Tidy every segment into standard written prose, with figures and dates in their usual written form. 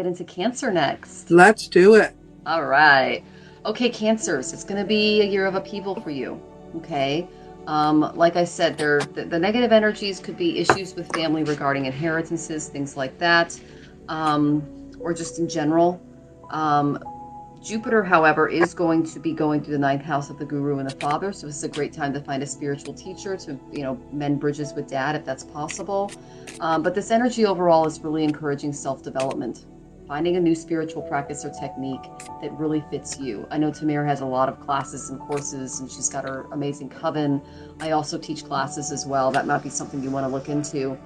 Get into Cancer next. Let's do it. All right. Okay, Cancers, it's going to be a year of upheaval for you. Okay. Like I said, the negative energies could be issues with family regarding inheritances, things like that, or just in general. Um, Jupiter, however, is going to be going through the ninth house of the guru and the father. So this is a great time to find a spiritual teacher to, mend bridges with dad if that's possible. But this energy overall is really encouraging self-development, finding a new spiritual practice or technique that really fits you. I know Tamare has a lot of classes and courses, and she's got her amazing coven. I also teach classes as well. That might be something you want to look into.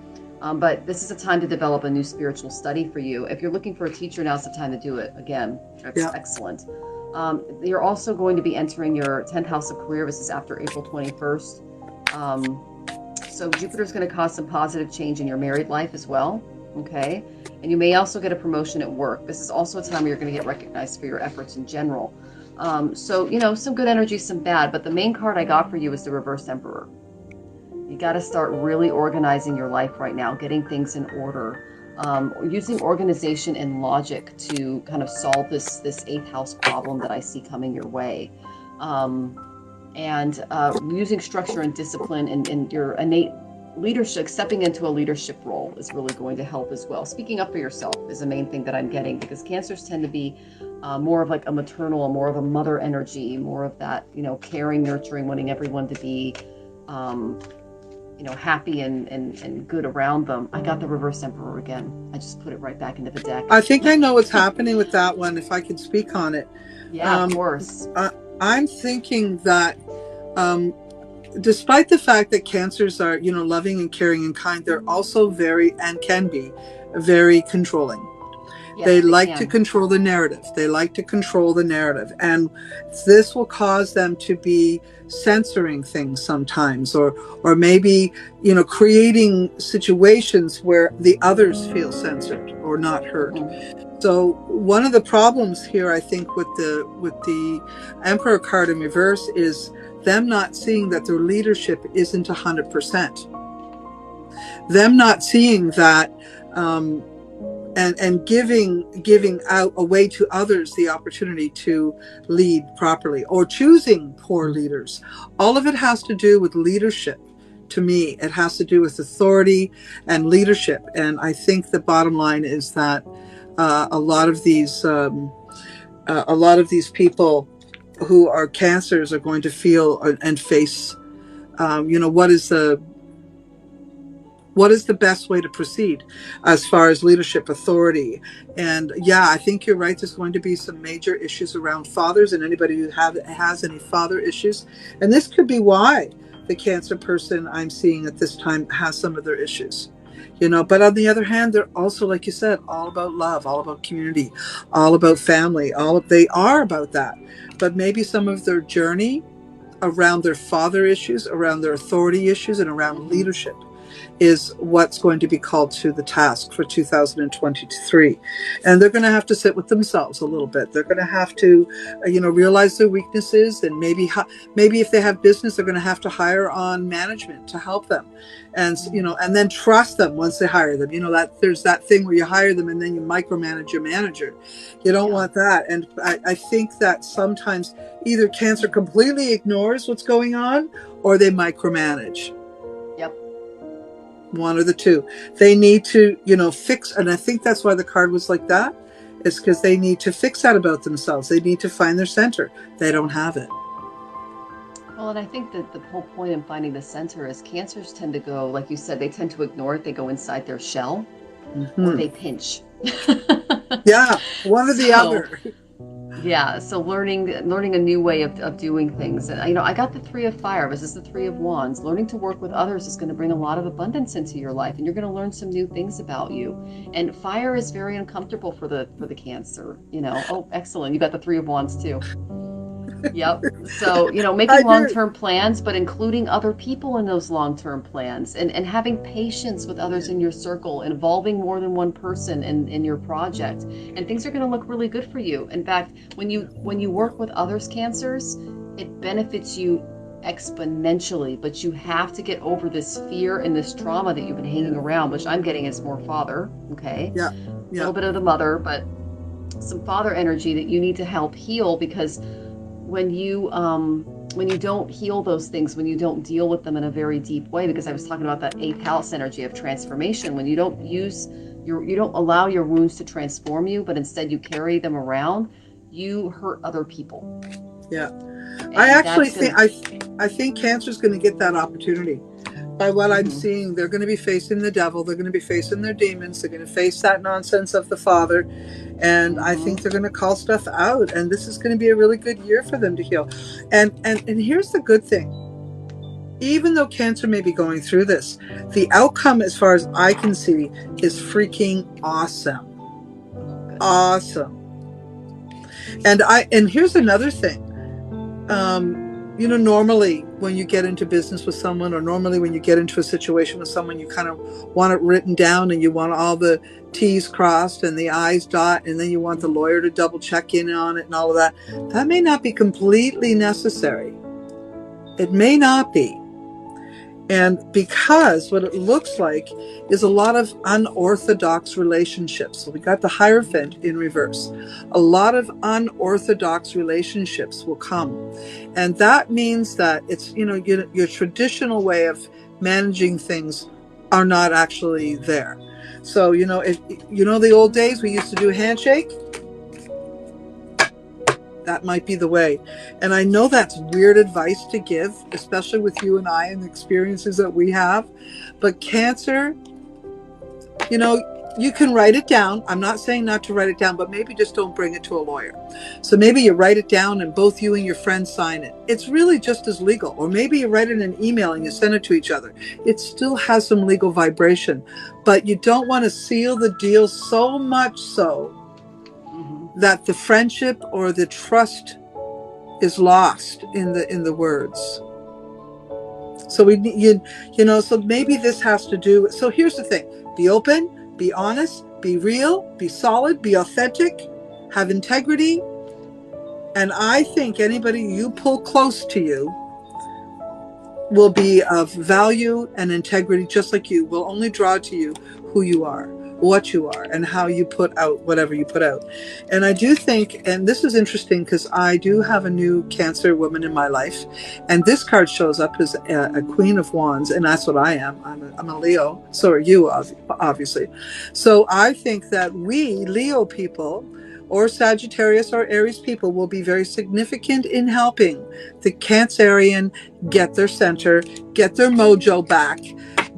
But this is a time to develop a new spiritual study for you. If you're looking for a teacher, now's the time to do it. Again, that's Yeah. excellent. You're also going to be entering your 10th house of career. This is after April 21st. So Jupiter's going to cause some positive change in your married life as well. Okay. And you may also get a promotion at work. This is also a time where you're going to get recognized for your efforts in general. So, some good energy, some bad. But the main card I got for you is the reverse emperor. You got to start really organizing your life right now, getting things in order, using organization and logic to kind of solve this eighth house problem that I see coming your way. And using structure and discipline and your innate leadership, stepping into a leadership role is really going to help as well. Speaking up for yourself is the main thing that I'm getting, because Cancers tend to be more of like a maternal, more of a mother energy, more of that, caring, nurturing, wanting everyone to be happy and good around them. I got the reverse emperor again. I just put it right back into the deck. I think I know what's happening with that one, if I can speak on it. Yeah, of course. I'm thinking that despite the fact that Cancers are, loving and caring and kind, they're also very, and can be, very controlling. Yes, They they like to can. control the narrative. They like to control the narrative. And this will cause them to be censoring things sometimes, or maybe, creating situations where the others feel censored or not heard. So one of the problems here, I think, with the Emperor card in reverse is them not seeing that their leadership isn't 100%. Them not seeing that, and giving out away to others the opportunity to lead properly, or choosing poor leaders. All of it has to do with leadership. To me, it has to do with authority and leadership. And I think the bottom line is that a lot of these people who are Cancers are going to feel and face, what is the best way to proceed as far as leadership authority. And yeah, I think you're right. There's going to be some major issues around fathers, and anybody who has any father issues. And this could be why the Cancer person I'm seeing at this time has some of their issues. But on the other hand, they're also, like you said, all about love, all about community, all about family, they are about that. But maybe some of their journey around their father issues, around their authority issues, and around leadership is what's going to be called to the task for 2023. And they're going to have to sit with themselves a little bit. They're going to have to, realize their weaknesses, and maybe if they have business, they're going to have to hire on management to help them. And, and then trust them once they hire them. That there's that thing where you hire them and then you micromanage your manager. You don't want that. And I think that sometimes either Cancer completely ignores what's going on, or they micromanage. One or the two. They need to, fix, and I think that's why the card was like that. It's because they need to fix that about themselves. They need to find their center. They don't have it. Well, and I think that the whole point in finding the center is Cancers tend to go, like you said, they tend to ignore it. They go inside their shell, or they pinch. Yeah, one or the other. Yeah, so learning a new way of doing things. And I got the Three of Fire. This is the Three of Wands. Learning to work with others is going to bring a lot of abundance into your life, and you're going to learn some new things about you. And fire is very uncomfortable for the Cancer. Oh, excellent! You got the Three of Wands too. Yep. So, making long-term plans, but including other people in those long-term plans, and having patience with others in your circle, involving more than one person in your project, and things are going to look really good for you. In fact, when you work with others, Cancers, it benefits you exponentially, but you have to get over this fear and this trauma that you've been hanging around, which I'm getting is more father. Okay. Yeah. a little bit of the mother, but some father energy that you need to help heal, because when you don't heal those things, when you don't deal with them in a very deep way, because I was talking about that eighth house energy of transformation, when you don't you don't allow your wounds to transform you, but instead you carry them around, you hurt other people. Yeah. And I actually that's think gonna I think Cancer's going to get that opportunity. By what I'm mm-hmm, seeing, they're going to be facing the devil. They're going to be facing their demons. They're going to face that nonsense of the father. And I mm-hmm, think they're going to call stuff out. And this is going to be a really good year for them to heal. And here's the good thing. Even though Cancer may be going through this, the outcome, as far as I can see, is freaking awesome. good. Awesome. And here's another thing. Normally when you get into business with someone, or normally when you get into a situation with someone, you kind of want it written down and you want all the T's crossed and the I's dot, and then you want the lawyer to double check in on it and all of that. That may not be completely necessary. It may not be. And because what it looks like is a lot of unorthodox relationships. So we got the Hierophant in reverse. A lot of unorthodox relationships will come. And that means that it's, your traditional way of managing things are not actually there. So, if the old days we used to do a handshake, that might be the way. And I know that's weird advice to give, especially with you and I and the experiences that we have. But Cancer, you can write it down. I'm not saying not to write it down, but maybe just don't bring it to a lawyer. So maybe you write it down and both you and your friend sign it. It's really just as legal. Or maybe you write it in an email and you send it to each other. It still has some legal vibration, but you don't want to seal the deal so much so that the friendship or the trust is lost in the words. So so maybe this has to do. So here's the thing: be open, be honest, be real, be solid, be authentic, have integrity. And I think anybody you pull close to you will be of value and integrity, just like you. Will only draw to you who you are, what you are, and how you put out whatever you put out. And I do think, and this is interesting because I do have a new Cancer woman in my life, and this card shows up as a Queen of Wands, and that's what I am. I'm a Leo. So are you, obviously. So I think that we Leo people, or Sagittarius or Aries people, will be very significant in helping the Cancerian get their center, get their mojo back,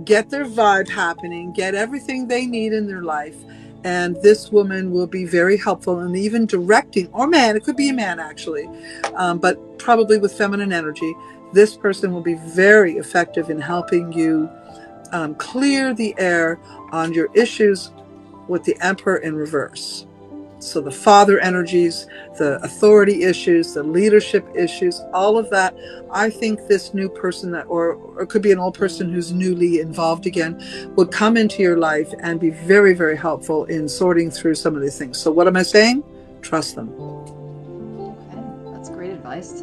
get their vibe happening, get everything they need in their life. And this woman will be very helpful in even directing, or man, it could be a man actually, but probably with feminine energy. This person will be very effective in helping you clear the air on your issues with the Emperor in reverse. So the father energies, the authority issues, the leadership issues, all of that. I think this new person or it could be an old person who's newly involved again, would come into your life and be very, very helpful in sorting through some of these things. So what am I saying? Trust them. Okay, that's great advice.